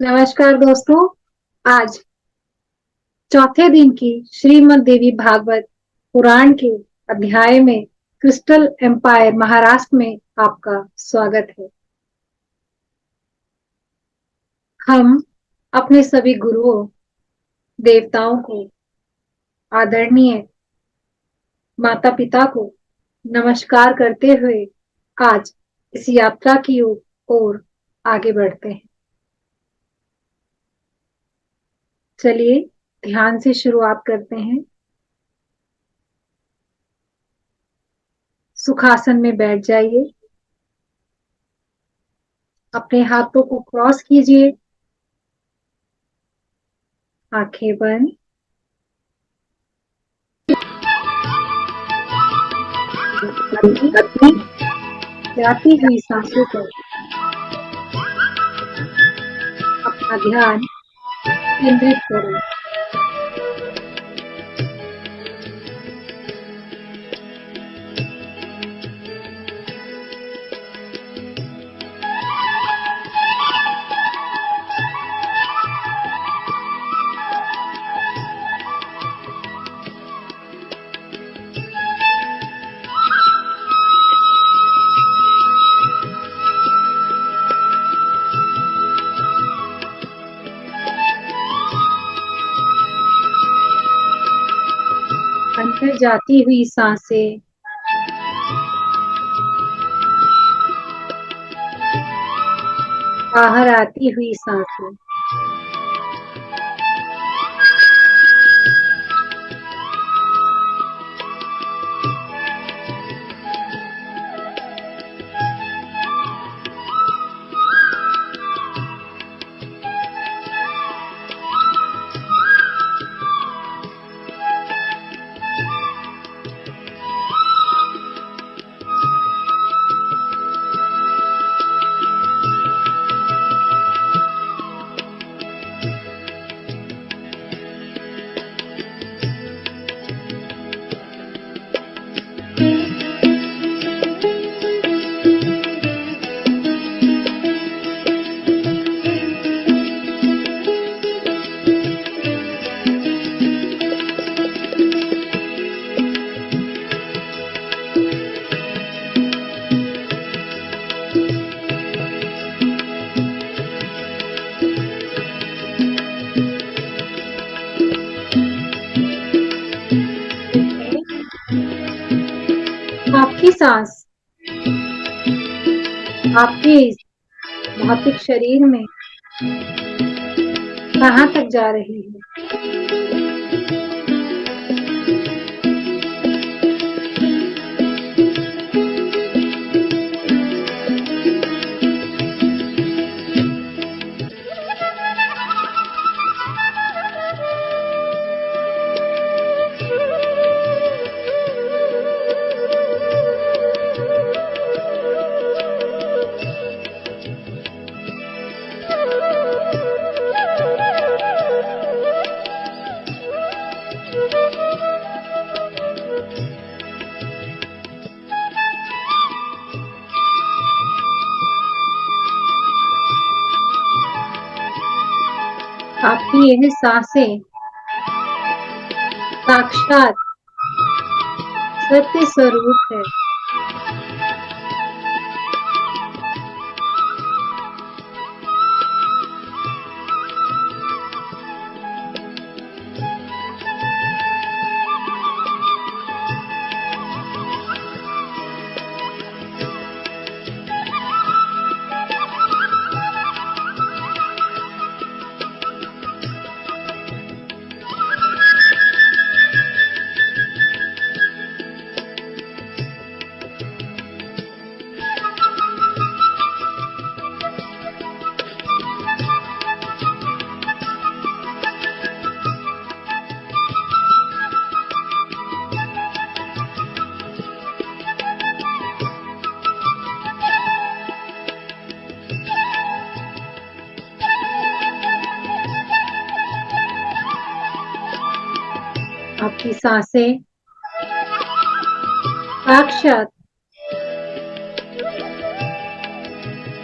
नमस्कार दोस्तों। आज चौथे दिन की श्रीमद् देवी भागवत पुराण के अध्याय में क्रिस्टल एम्पायर महाराष्ट्र में आपका स्वागत है। हम अपने सभी गुरुओं देवताओं को, आदरणीय माता पिता को नमस्कार करते हुए आज इस यात्रा की ओर आगे बढ़ते हैं। चलिए ध्यान से शुरुआत करते हैं। सुखासन में बैठ जाइए। अपने हाथों को क्रॉस कीजिए। आंखें बंद। अपनी जाती हुई सांसों पर अपना ध्यान केंद्रित करें। अंदर जाती हुई सांसें बाहर आती हुई सांसें। आपकी सांस आपके इस भौतिक शरीर में कहाँ तक जा रही है? आपकी यह सांसें साक्षात सत्य स्वरूप है। आपकी सांसें साक्षात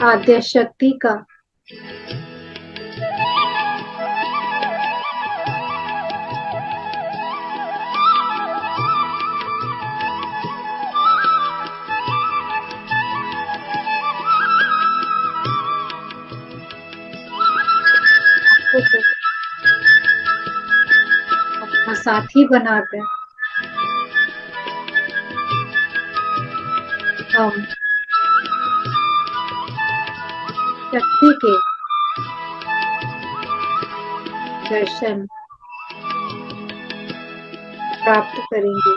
आद्य शक्ति का को अपना साथी बनाकर हम शक्ति के दर्शन प्राप्त करेंगे।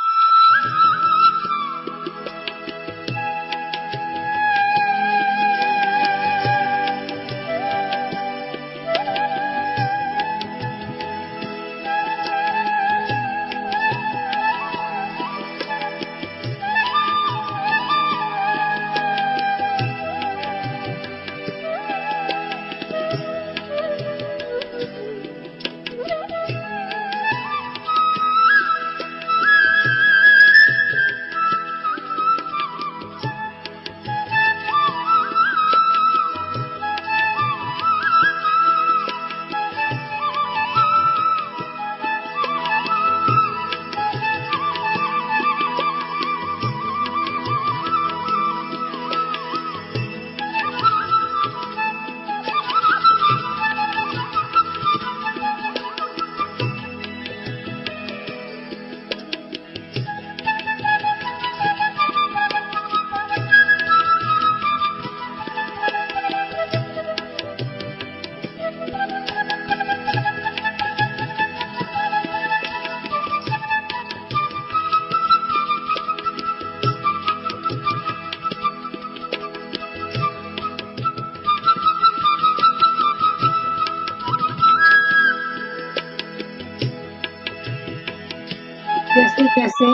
जैसे जैसे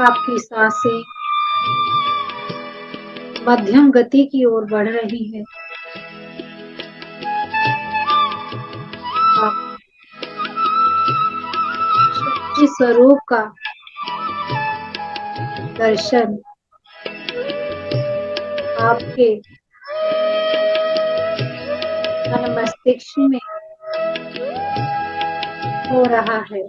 आपकी सांसें मध्यम गति की ओर बढ़ रही है, आप शक्ति स्वरूप का दर्शन आपके मन मस्तिष्क में हो रहा है।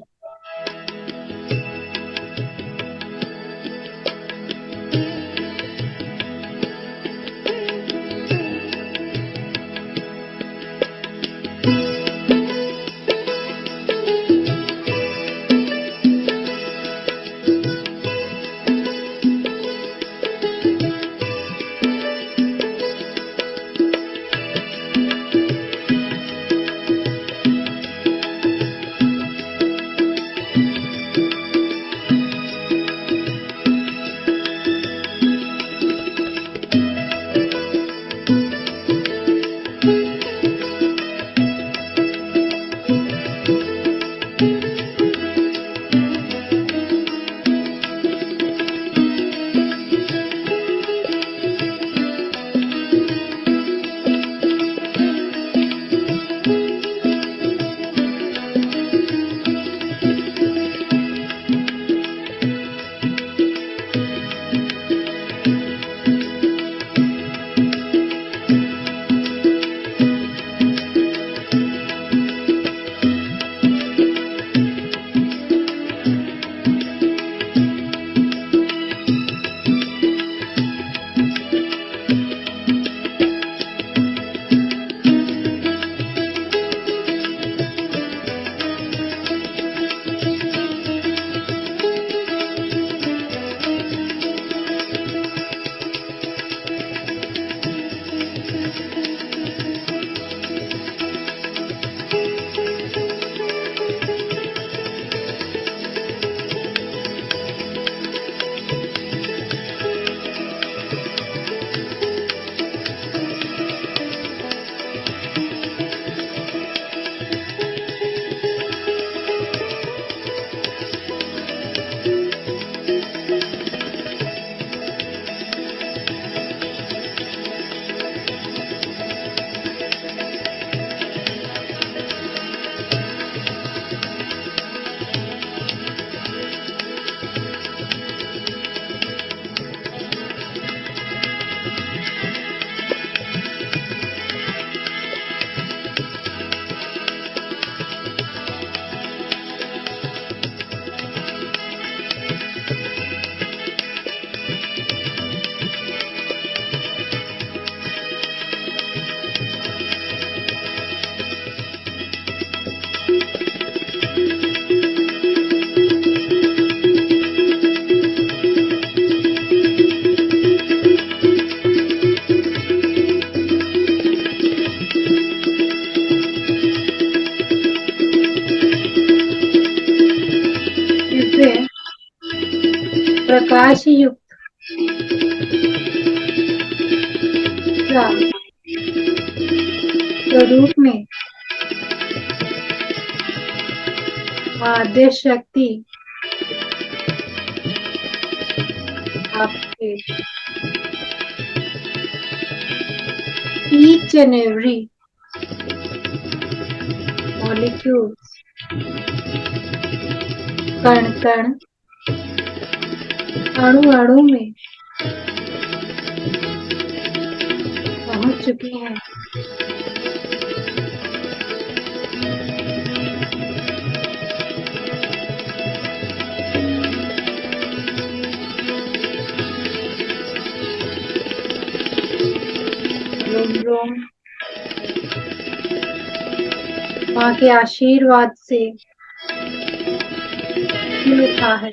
प्रकाश युक्त स्वरूप में आद्य शक्ति आपके each and every molecules, कण कण, अणु अणु में पहुंच चुकी हैं। रोम रोम माँ के आशीर्वाद से उठा है।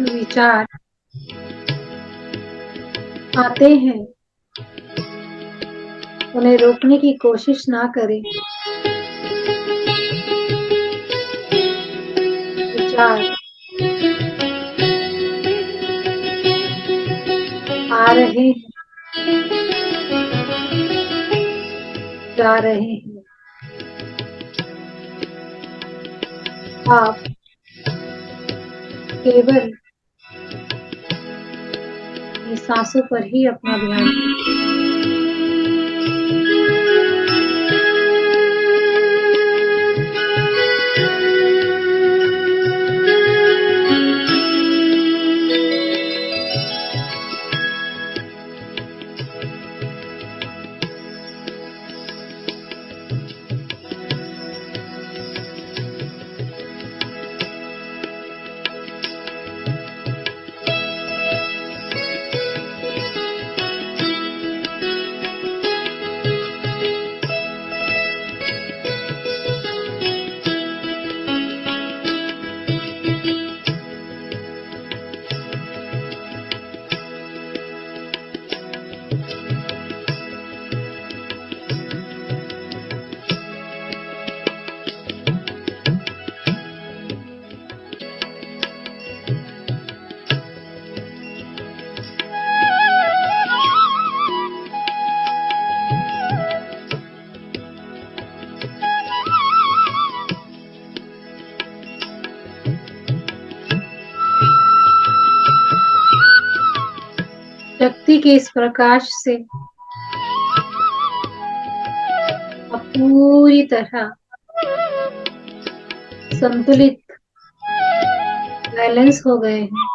विचार आते हैं, उन्हें रोकने की कोशिश ना करें। विचार आ रहे हैं, जा रहे हैं। आप केवल सांसों पर ही अपना ध्यान शक्ति के इस प्रकाश से आप पूरी तरह संतुलित, बैलेंस हो गए हैं।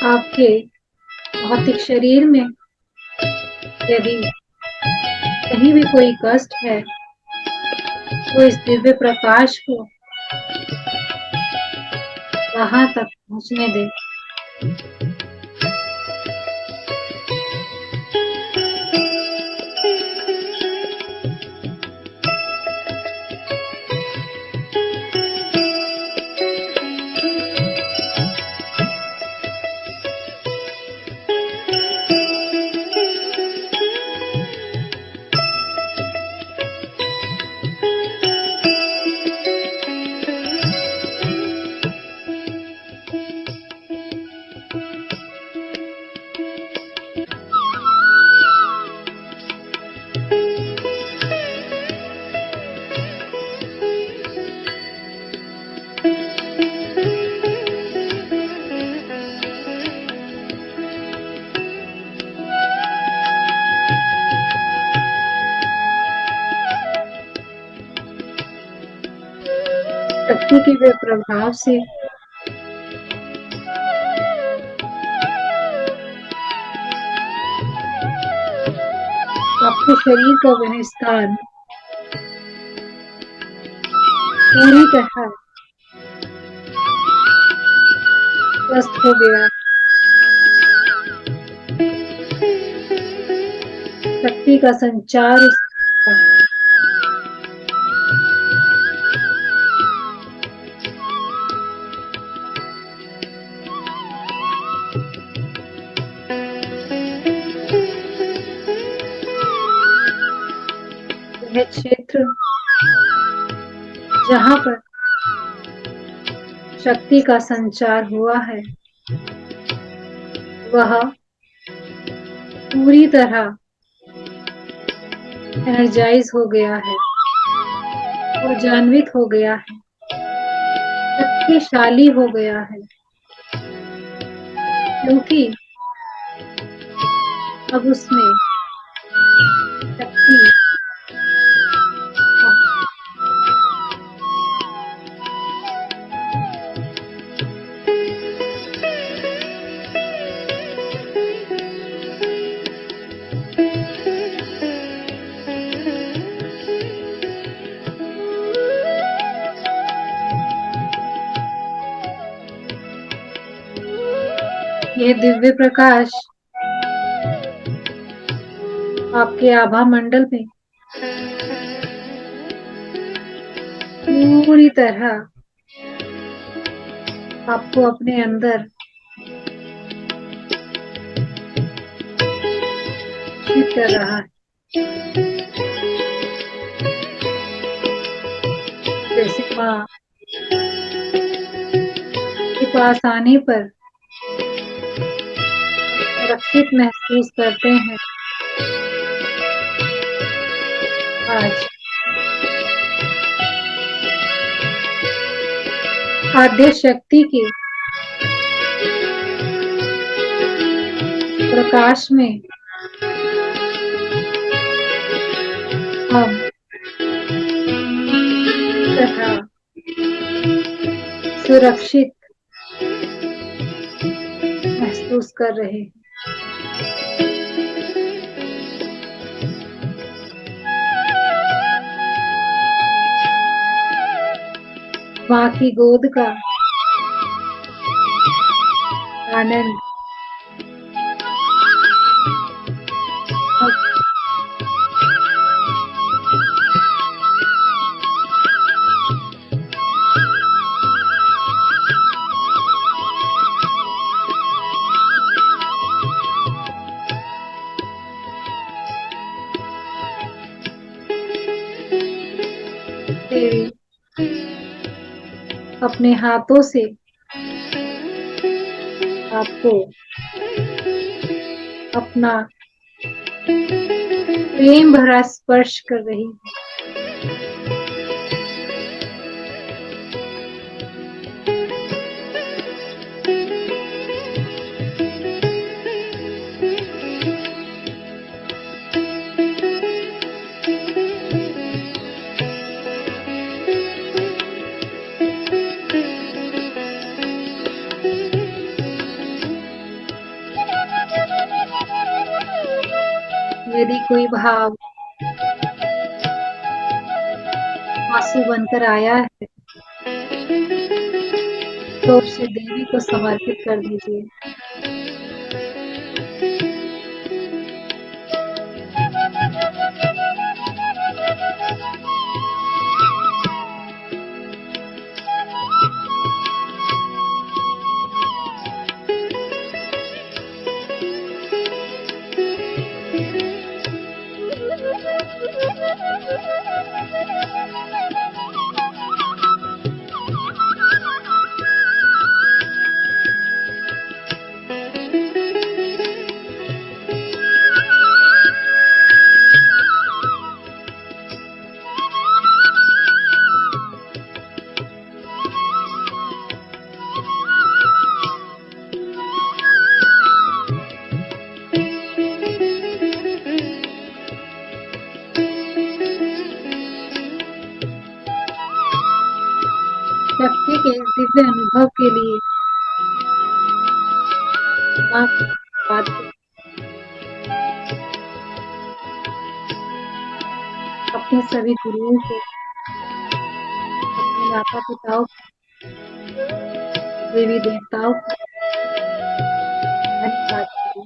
आपके भौतिक शरीर में यदि कहीं भी कोई कष्ट है तो इस दिव्य प्रकाश को वहां तक पहुंचने दे। शक्ति के वे प्रभाव से आपके शरीर का वह स्थान पूरी तरह स्वस्थ हो गया। शक्ति का संचार वह क्षेत्र जहां पर शक्ति का संचार हुआ है वह पूरी तरह एनर्जाइज हो गया है, ऊर्जान्वित हो गया है, शक्तिशाली हो गया है, क्योंकि अब उसमें शक्ति यह दिव्य प्रकाश आपके आभा मंडल में पूरी तरह आपको अपने अंदर शिफ्ट कर रहा है। जैसे माँ के पास आने पर सुरक्षित महसूस करते हैं, आज आद्य शक्ति के प्रकाश में हम तथा सुरक्षित महसूस कर रहे हैं। माँ की गोद का आनंद देवी अपने हाथों से आपको अपना प्रेम भरा स्पर्श कर रही है। यदि कोई भाव आंसू बनकर आया है तो उसे देवी को समर्पित कर दीजिए। शक्ति के इस दिव्य अनुभव के लिए माँ को धन्यवाद करें। अपने सभी गुरुओं को, अपने माता पिताओं को, देवी देवताओं को धन्यवाद करें।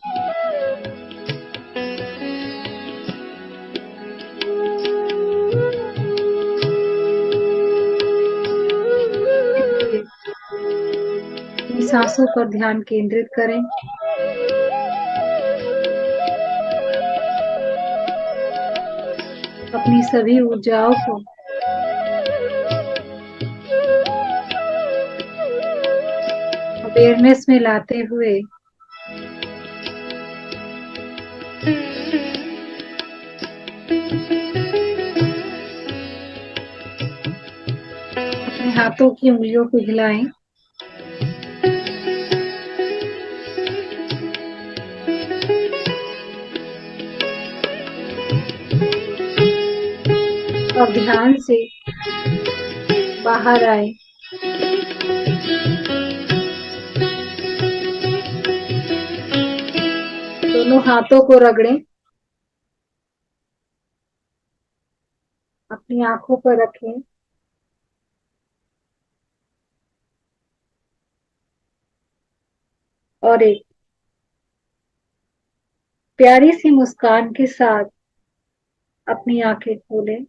अपनी सांसों पर ध्यान केंद्रित करें। अपनी सभी ऊर्जाओं को अवेयरनेस में लाते हुए अपने हाथों की उंगलियों को हिलाएं। और ध्यान से बाहर आए। दोनों हाथों को रगड़ें। अपनी आंखों पर रखें। और एक प्यारी सी मुस्कान के साथ अपनी आंखें खोलें।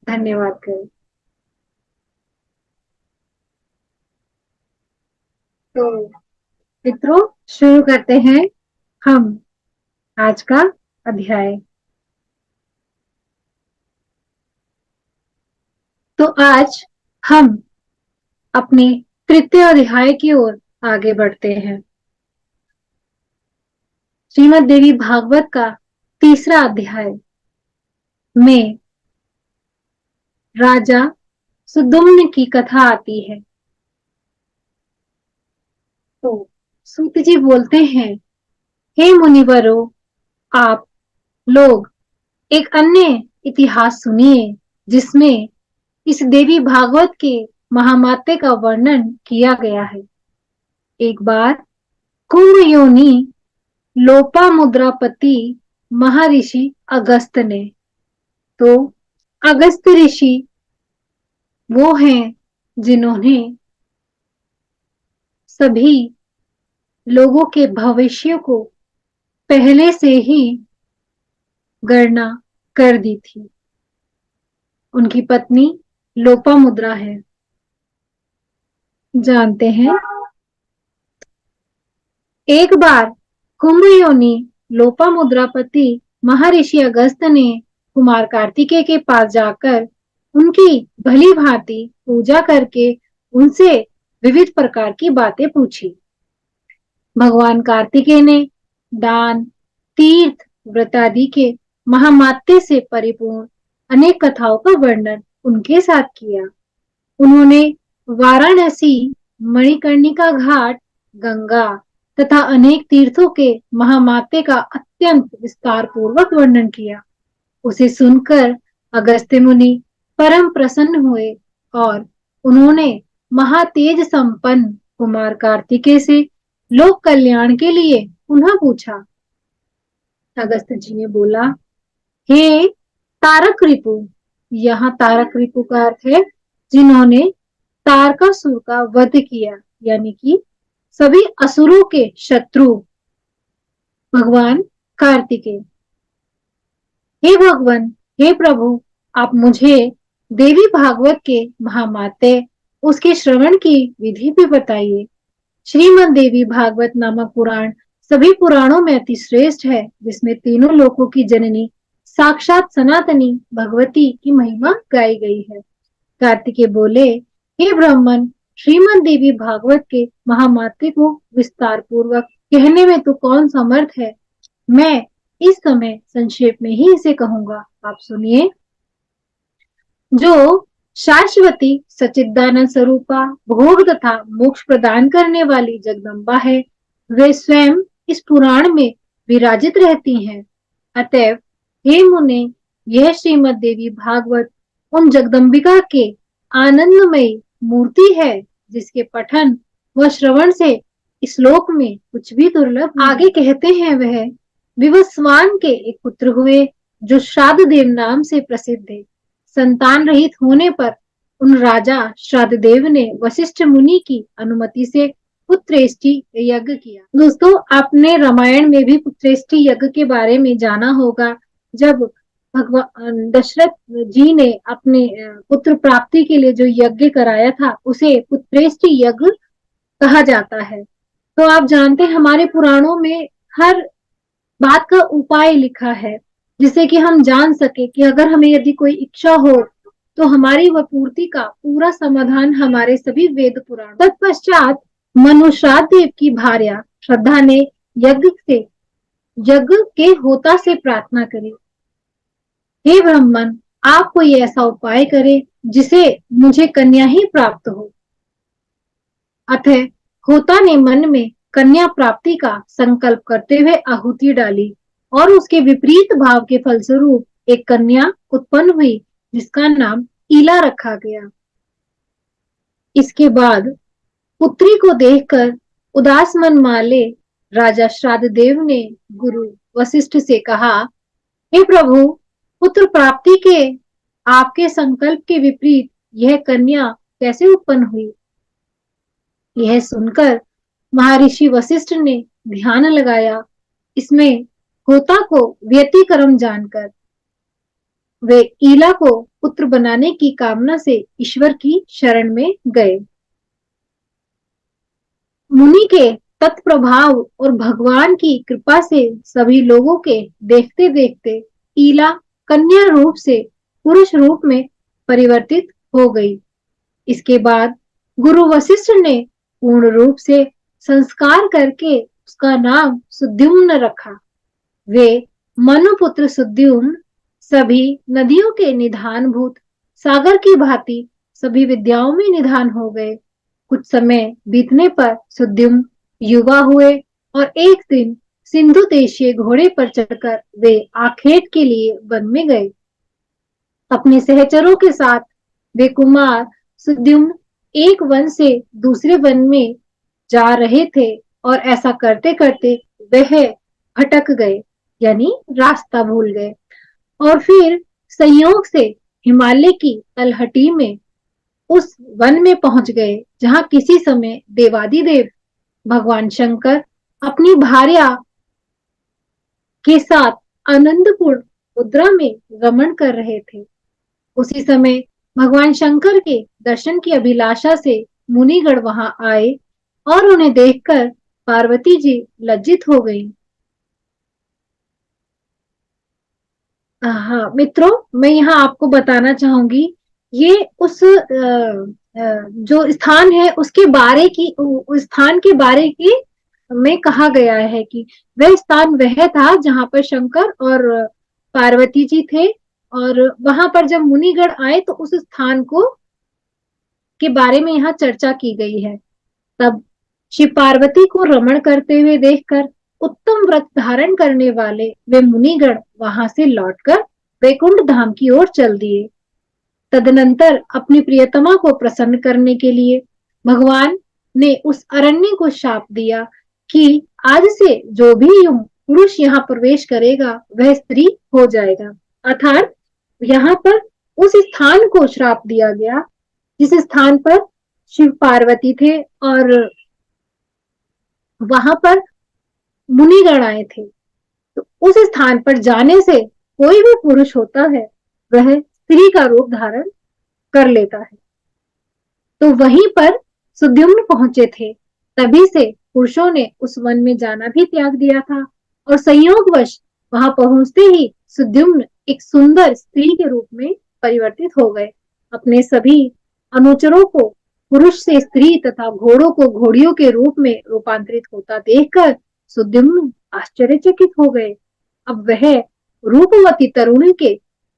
धन्यवाद करें। तो मित्रों, शुरू करते हैं हम आज का अध्याय। तो आज हम अपने तृतीय अध्याय की ओर आगे बढ़ते हैं। श्रीमद् देवी भागवत का तीसरा अध्याय में राजा सुदुम्न की कथा आती है। तो सूत जी बोलते हैं, हे मुनिवरों, आप लोग एक अन्य इतिहास सुनिए जिसमें इस देवी भागवत के महात्म्य का वर्णन किया गया है। एक बार कुंभ योनि लोपामुद्रापति महर्षि अगस्त ने, तो अगस्त ऋषि वो हैं जिन्होंने सभी लोगों के भविष्य को पहले से ही गणना कर दी थी। उनकी पत्नी लोपामुद्रा है। जानते हैं, एक बार कुंभ योनि लोपामुद्रापति महर्षि अगस्त ने कुमार कार्तिकेय के पास जाकर उनकी भली भांति पूजा करके उनसे विविध प्रकार की बातें पूछी। भगवान कार्तिकेय ने दान, तीर्थ, व्रत आदि के महात्म्य से परिपूर्ण अनेक कथाओं का वर्णन उनके साथ किया। उन्होंने वाराणसी, मणिकर्णिका घाट, गंगा तथा अनेक तीर्थों के महात्म्य का अत्यंत विस्तार पूर्वक वर्णन किया। उसे सुनकर अगस्त्य मुनि परम प्रसन्न हुए और उन्होंने महातेज संपन्न कुमार कार्तिकेय से लोक कल्याण के लिए पुनः पूछा। अगस्त जी ने बोला, हे तारक रिपु, यहाँ तारक रिपु का अर्थ है जिन्होंने तारकासुर का वध किया, यानी कि सभी असुरों के शत्रु भगवान कार्तिकेय। हे भगवान, हे प्रभु, आप मुझे देवी भागवत के महात्म्य, उसके श्रवण की विधि भी बताइए। श्रीमद् देवी भागवत नामक पुराण सभी पुराणों में अति श्रेष्ठ है, जिसमें तीनों लोकों की जननी साक्षात सनातनी भगवती की महिमा गाई गई है। कार्तिकेय बोले, हे ब्राह्मण, श्रीमद् देवी भागवत के महात्म्य को विस्तार पूर्वक कहने में तो कौन समर्थ है। मैं इस समय संक्षेप में ही इसे कहूंगा, आप सुनिए। जो शाश्वती सच्चिदानंद स्वरूपा भोग तथा मोक्ष प्रदान करने वाली जगदम्बा है, वे स्वयं इस पुराण में विराजित रहती हैं। अतएव हे मुने, यह श्रीमद् देवी भागवत उन जगदम्बिका के आनंदमयी मूर्ति है, जिसके पठन व श्रवण से इस लोक में कुछ भी दुर्लभ। आगे कहते हैं, वह विवस्वान के एक पुत्र हुए, जो श्राद्ध देव नाम से प्रसिद्ध है। संतान रहित होने पर उन राजा श्राद्ध देव ने वशिष्ठ मुनि की अनुमति से पुत्रेष्टि यज्ञ किया। दोस्तों, आपने रामायण में भी पुत्रेष्टि यज्ञ के बारे में जाना होगा। जब भगवान दशरथ जी ने अपने पुत्र प्राप्ति के लिए जो यज्ञ कराया था, उसे पुत्रेष्टि यज्ञ कहा जाता है। तो आप जानते हैं, हमारे पुराणों में हर बात का उपाय लिखा है, जिससे कि हम जान सके कि अगर हमें यदि कोई इच्छा हो तो हमारी वह पूर्ति का पूरा समाधान हमारे सभी वेद पुराण। तत्पश्चात मनु श्राद्ध देव की भार्या श्रद्धा ने यज्ञ के होता से प्रार्थना करी, हे ब्राह्मण, आप कोई ऐसा उपाय करें जिसे मुझे कन्या ही प्राप्त हो। अतः होता ने मन में कन्या प्राप्ति का संकल्प करते हुए आहुति डाली, और उसके विपरीत भाव के फलस्वरूप एक कन्या उत्पन्न हुई, जिसका नाम ईला रखा गया। इसके बाद पुत्री को देखकर उदास मन वाले राजा श्राद्ध देव ने गुरु वशिष्ठ से कहा, हे प्रभु, पुत्र प्राप्ति के आपके संकल्प के विपरीत यह कन्या कैसे उत्पन्न हुई। यह सुनकर महर्षि वशिष्ठ ने ध्यान लगाया। इसमें होता को व्यतिक्रम जानकर वे ईला को पुत्र बनाने की कामना से ईश्वर की शरण में गए। मुनि के तत्प्रभाव और भगवान की कृपा से सभी लोगों के देखते देखते ईला कन्या रूप से पुरुष रूप में परिवर्तित हो गई। इसके बाद गुरु वशिष्ठ ने पूर्ण रूप से संस्कार करके उसका नाम सुद्युम्न रखा। वे मनुपुत्र सुद्युम्न सभी नदियों के निधानभूत सागर की भांति सभी विद्याओं में निधान हो गए। कुछ समय बीतने पर सुद्युम्न युवा हुए और एक दिन सिंधु देशीय घोड़े पर चढ़कर वे आखेट के लिए वन में गए। अपने सहचरों के साथ वे कुमार सुद्युम्न एक वन से दूसरे वन में जा रहे थे, और ऐसा करते करते वह भटक गए, यानी रास्ता भूल गए, और फिर संयोग से हिमालय की तलहटी में उस वन में पहुंच गए, जहां किसी समय देवादिदेव भगवान शंकर अपनी भार्या के साथ आनंदपूर्ण मुद्रा में रमण कर रहे थे। उसी समय भगवान शंकर के दर्शन की अभिलाषा से मुनिगण वहां आए, और उन्हें देखकर पार्वती जी लज्जित हो गईं। हाँ मित्रों, मैं यहाँ आपको बताना चाहूंगी, ये उस जो स्थान है उसके बारे की, उस स्थान के बारे की में कहा गया है कि वह स्थान वह था जहाँ पर शंकर और पार्वती जी थे, और वहां पर जब मुनिगण आए तो उस स्थान को के बारे में यहाँ चर्चा की गई है। तब शिव पार्वती को रमण करते हुए देखकर उत्तम व्रत धारण करने वाले वे मुनिगण वहां से लौटकर वैकुंठ धाम की ओर चल दिए। तदनंतर अपनी प्रियतमा को प्रसन्न करने के लिए भगवान ने उस अरण्य को शाप दिया कि आज से जो भी पुरुष यहाँ प्रवेश करेगा वह स्त्री हो जाएगा। अर्थात यहाँ पर उस स्थान को श्राप दिया गया जिस स्थान पर शिव पार्वती थे और वहां पर मुनिगण आए थे। तो उस स्थान पर जाने से कोई भी पुरुष होता है वह स्त्री का रूप धारण कर लेता है। तो वहीं पर सुद्युम्न पहुंचे थे, तभी से पुरुषों ने उस वन में जाना भी त्याग दिया था और संयोगवश वहां पहुंचते ही सुद्युम्न एक सुंदर स्त्री के रूप में परिवर्तित हो गए। अपने सभी अनुचरों को पुरुष से स्त्री तथा घोड़ों को घोड़ियों के रूप में रूपांतरित होता देखकर सुद्युम्न आश्चर्यचकित हो गए। अब वह रूपवती तरुणी के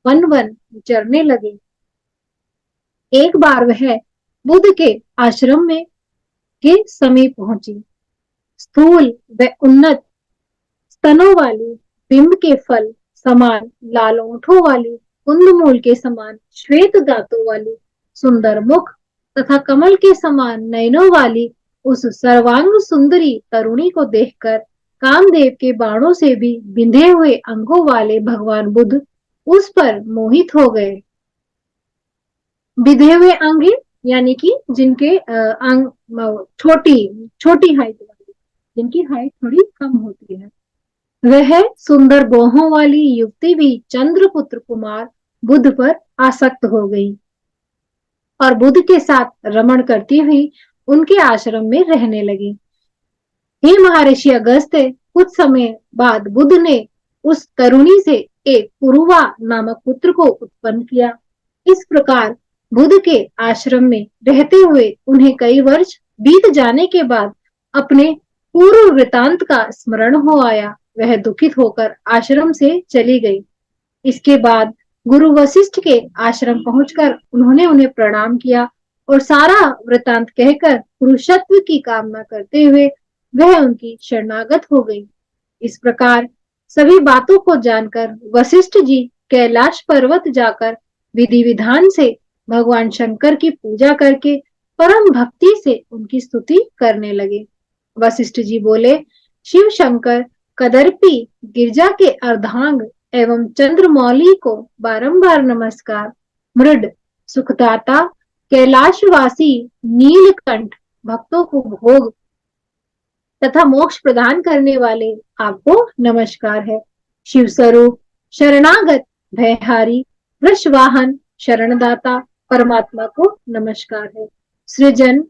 वन वन विचरने लगे। एक बार वह बुद्ध के आश्रम में के समीप पहुंची। स्थूल व उन्नत स्तनों वाली, बिंब के फल समान लाल ओंठों वाली, कुंदमूल के समान श्वेत दांतों वाली, सुंदर मुख तथा कमल के समान नयनों वाली उस सर्वांग सुंदरी तरुणी को देखकर कामदेव के बाणों से भी बिंधे हुए अंगों वाले भगवान बुद्ध उस पर मोहित हो गए। बिंधे हुए अंग यानी कि जिनके अंग छोटी छोटी हाइट वाली, जिनकी हाइट थोड़ी कम होती है। वह सुंदर बाहों वाली युवती भी चंद्रपुत्र कुमार बुद्ध पर आसक्त हो गई और बुद्ध के साथ रमण करती हुई उनके आश्रम में रहने लगी। हे महर्षि अगस्त्य, कुछ समय बाद बुद्ध ने उस तरुणी से एक पुरुवा नामक पुत्र को उत्पन्न किया। इस प्रकार बुद्ध के आश्रम में रहते हुए उन्हें कई वर्ष बीत जाने के बाद अपने पूर्व वृतांत का स्मरण हो आया। वह दुखित होकर आश्रम से चली गई। इसके बाद गुरु वशिष्ठ के आश्रम पहुंचकर उन्होंने उन्हें प्रणाम किया और सारा वृतांत कहकर पुरुषत्व की कामना करते हुए वह उनकी शरणागत हो गई। इस प्रकार सभी बातों को जानकर वशिष्ठ जी कैलाश पर्वत जाकर विधि विधान से भगवान शंकर की पूजा करके परम भक्ति से उनकी स्तुति करने लगे। वशिष्ठ जी बोले, शिव शंकर कदर्पी गिरजा के अर्धांग एवं चंद्रमौली को बारंबार नमस्कार। मृड सुखदाता कैलाशवासी नीलकंठ भक्तों को भोग तथा मोक्ष प्रदान करने वाले आपको नमस्कार है। शिव स्वरूप शरणागत भयहारी वृषवाहन शरणदाता परमात्मा को नमस्कार है। सृजन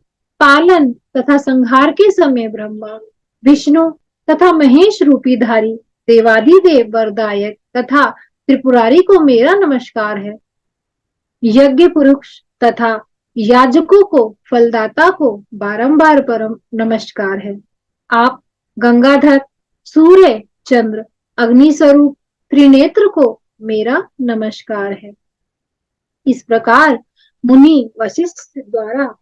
पालन तथा संहार के समय ब्रह्मा विष्णु तथा महेश रूपी धारी देवादिदेव वरदायक तथा त्रिपुरारी को मेरा नमस्कार है। यज्ञ पुरुष तथा याजकों को फलदाता को बारंबार परम नमस्कार है। आप गंगाधर सूर्य चंद्र अग्नि स्वरूप त्रिनेत्र को मेरा नमस्कार है। इस प्रकार मुनि वशिष्ठ द्वारा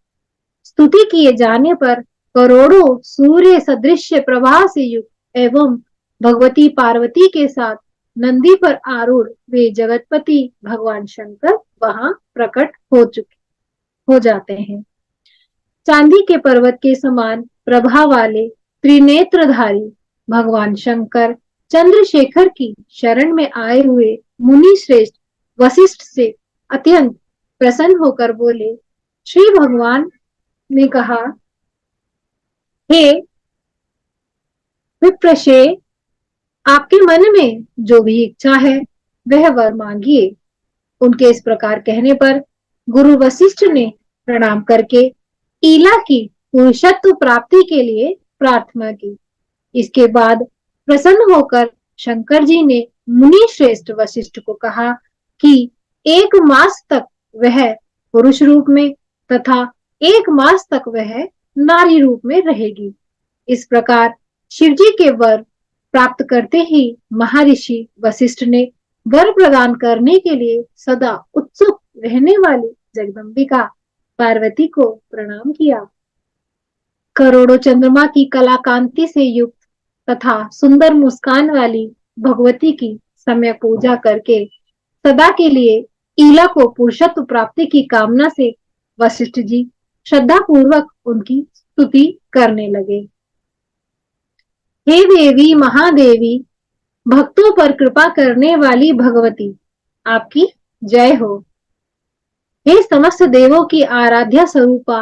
स्तुति किए जाने पर करोड़ों सूर्य सदृश प्रभा से युक्त एवं भगवती पार्वती के साथ नंदी पर आरूढ़ वे जगतपति भगवान शंकर वहां प्रकट हो जाते हैं। चांदी के पर्वत के समान प्रभा वाले त्रिनेत्रधारी भगवान शंकर चंद्रशेखर की शरण में आए हुए मुनि श्रेष्ठ वशिष्ठ से अत्यंत प्रसन्न होकर बोले। श्री भगवान ने कहा, हे विप्रशे, आपके मन में जो भी इच्छा है वह वर मांगिए। उनके इस प्रकार कहने पर गुरु वशिष्ठ ने प्रणाम करके ईला की पुरुषत्व प्राप्ति के लिए प्रार्थना की। इसके बाद प्रसन्न होकर शंकर जी ने मुनि श्रेष्ठ वशिष्ठ को कहा कि 1 मास तक वह पुरुष रूप में तथा 1 मास तक वह नारी रूप में रहेगी। इस प्रकार शिवजी के वर प्राप्त करते ही महर्षि वशिष्ठ ने वर प्रदान करने के लिए सदा उत्सुक रहने वाली जगदम्बिका पार्वती को प्रणाम किया। करोड़ों चंद्रमा की कलाकांति से युक्त तथा सुंदर मुस्कान वाली भगवती की समय पूजा करके सदा के लिए ईला को पुरुषत्व प्राप्ति की कामना से वशिष्ठ जी श्रद्धा पूर्वक उनकी स्तुति करने लगे। हे देवी महादेवी, भक्तों पर कृपा करने वाली भगवती, आपकी जय हो। हे समस्त देवों की आराध्या स्वरूपा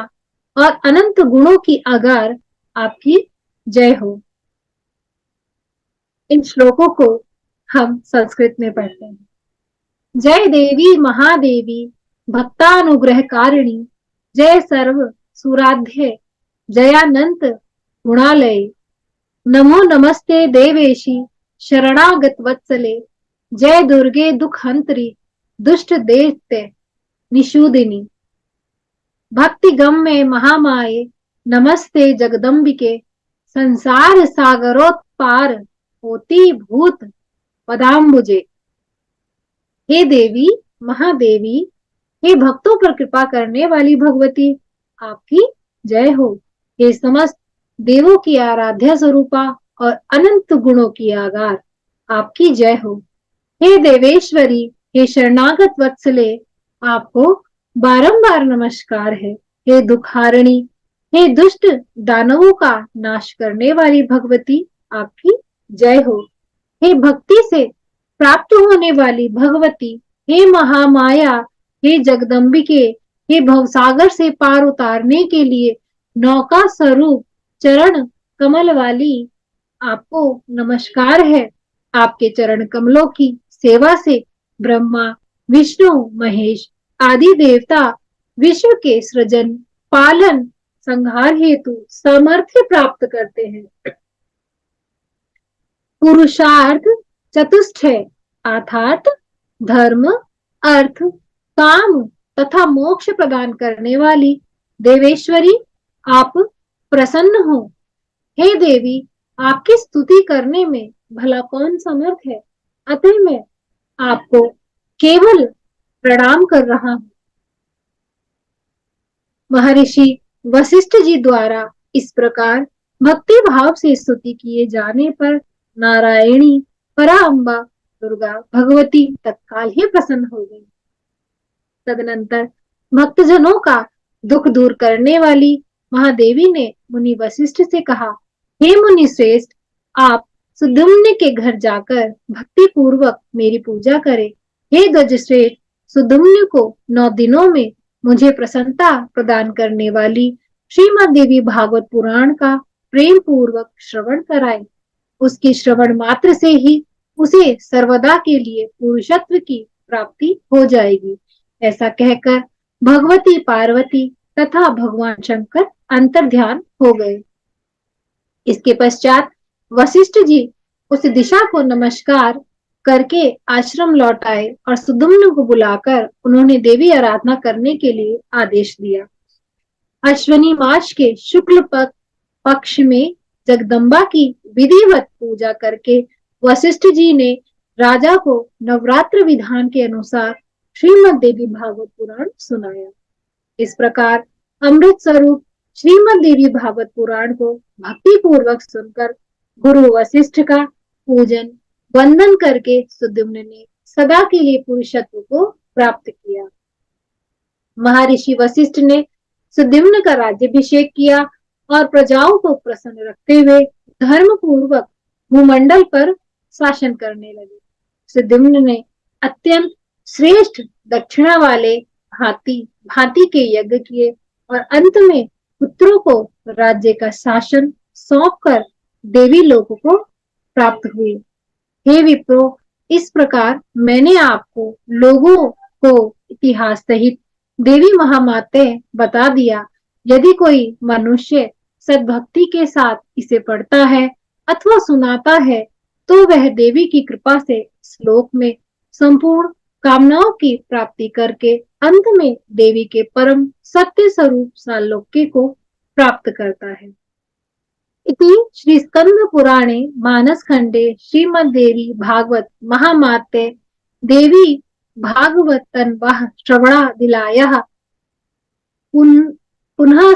और अनंत गुणों की आगार, आपकी जय हो। इन श्लोकों को हम संस्कृत में पढ़ते हैं। जय देवी महादेवी, भक्तानुग्रहकारिणी, जय सर्व सुराध्य, जयानंत गुणालय, नमो नमस्ते देवेशी, शरणागत वत्सले, जय दुर्गे दुखहंत्री, दुष्ट दैत्य निषूदिनी, भक्ति गम में महामाये, नमस्ते जगदम्बिके, संसार सागरोत्पार होती भूत पदाम्बुजे। हे देवी महादेवी, हे भक्तों पर कृपा करने वाली भगवती, आपकी जय हो। हे समस्त देवों की आराध्या स्वरूपा और अनंत गुणों की आगार, आपकी जय हो। हे देवेश्वरी, हे शरणागत वत्सले, आपको बारंबार नमस्कार है। हे दुखारिणी, हे दुष्ट दानवों का नाश करने वाली भगवती, आपकी जय हो। हे भक्ति से प्राप्त होने वाली भगवती, हे महामाया, हे जगदम्बिके, हे भवसागर से पार उतारने के लिए नौका स्वरूप चरण कमल वाली, आपको नमस्कार है। आपके चरण कमलों की सेवा से ब्रह्मा, विष्णु, महेश आदि देवता विश्व के सृजन, पालन, संहार हेतु सामर्थ्य प्राप्त करते हैं। पुरुषार्थ चतुष्ट है, अर्थात धर्म, अर्थ, काम तथा मोक्ष प्रदान करने वाली देवेश्वरी, आप प्रसन्न हो। हे देवी, आपकी स्तुति करने में भला कौन समर्थ है, अतः मैं आपको केवल प्रणाम कर रहा हूं। महर्षि वशिष्ठ जी द्वारा इस प्रकार भक्ति भाव से स्तुति किए जाने पर नारायणी पराअंबा दुर्गा भगवती तत्काल ही प्रसन्न हो गई। तदनंतर भक्तजनों का दुख दूर करने वाली महादेवी ने मुनि वशिष्ठ से कहा, हे मुनि श्रेष्ठ, आप सुद्युम्न के घर जाकर भक्ति पूर्वक मेरी पूजा करें। हे ध्वज श्रेष्ठ, सुद्युम्न को 9 दिनों में मुझे प्रसन्नता प्रदान करने वाली श्रीमद् देवी भागवत पुराण का प्रेम पूर्वक श्रवण कराएं। उसके श्रवण मात्र से ही उसे सर्वदा के लिए पुरुषत्व की प्राप्ति हो जाएगी। ऐसा कहकर भगवती पार्वती तथा भगवान शंकर अंतर्ध्यान हो गए। इसके पश्चात वशिष्ठ जी उस दिशा को नमस्कार करके आश्रम लौट आए और सुद्युम्न को बुलाकर उन्होंने देवी आराधना करने के लिए आदेश दिया। अश्विनी मास के शुक्ल पक्ष में जगदम्बा की विधिवत पूजा करके वशिष्ठ जी ने राजा को नवरात्र विधान के अनुसार श्रीमद् देवी भागवत पुराण सुनाया। इस प्रकार अमृत स्वरूप श्रीमद् देवी भागवत पुराण को भक्ति पूर्वक सुनकर गुरु वशिष्ठ का पूजन वंदन करके सुद्युम्न ने सदा के लिए पुरुषत्व को प्राप्त किया। महर्षि वशिष्ठ ने सुद्युम्न का राज्याभिषेक किया और प्रजाओं को प्रसन्न रखते हुए धर्म पूर्वक भूमंडल पर शासन करने लगे। सुद्युम्न ने अत्यंत श्रेष्ठ दक्षिणा वाले भांति के यज्ञ किए और अंत में पुत्रों को राज्य का शासन सौंपकर देवी लोक को प्राप्त हुए। हे विप्रो, इस प्रकार मैंने आपको लोगों को इतिहास सहित देवी महामाते बता दिया। यदि कोई मनुष्य सद्भक्ति के साथ इसे पढ़ता है अथवा सुनाता है तो वह देवी की कृपा से श्लोक में संपूर्ण कामनाओं की प्राप्ति करके अंत में देवी के परम सत्य स्वरूप सालोक्य को प्राप्त करता है। इति श्री स्कंद पुराणे मानस खंडे श्रीमद्देवी भागवत महामाते देवी भागवतन वह श्रवणादिलायः पुनः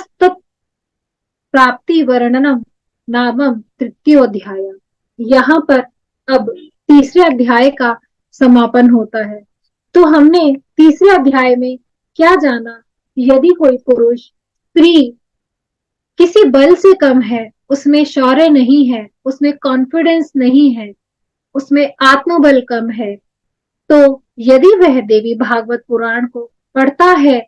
प्राप्ति वर्णनम नामम तृतीयोऽध्याय। यहाँ पर अब तीसरे अध्याय का समापन होता है। तो हमने तीसरे अध्याय में क्या जाना? यदि कोई पुरुष स्त्री किसी बल से कम है उसमें शौर्य नहीं है, उसमें कॉन्फिडेंस नहीं है, उसमें आत्मबल कम है, तो यदि वह देवी भागवत पुराण को पढ़ता है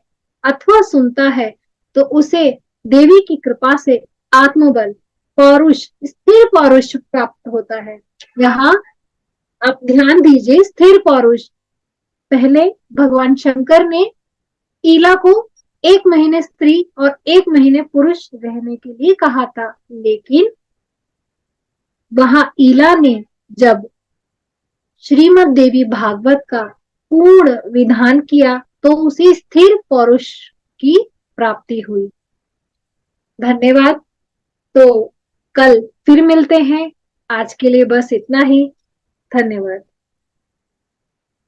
अथवा सुनता है तो उसे देवी की कृपा से आत्मबल, पौरुष, स्थिर पौरुष प्राप्त होता है। यहाँ आप ध्यान दीजिए, स्थिर पौरुष। पहले भगवान शंकर ने ईला को 1 महीने स्त्री और 1 महीने पुरुष रहने के लिए कहा था, लेकिन वहां ईला ने जब श्रीमद् देवी भागवत का पूर्ण विधान किया तो उसे स्थिर पौरुष की प्राप्ति हुई। धन्यवाद। तो कल फिर मिलते हैं। आज के लिए बस इतना ही। धन्यवाद।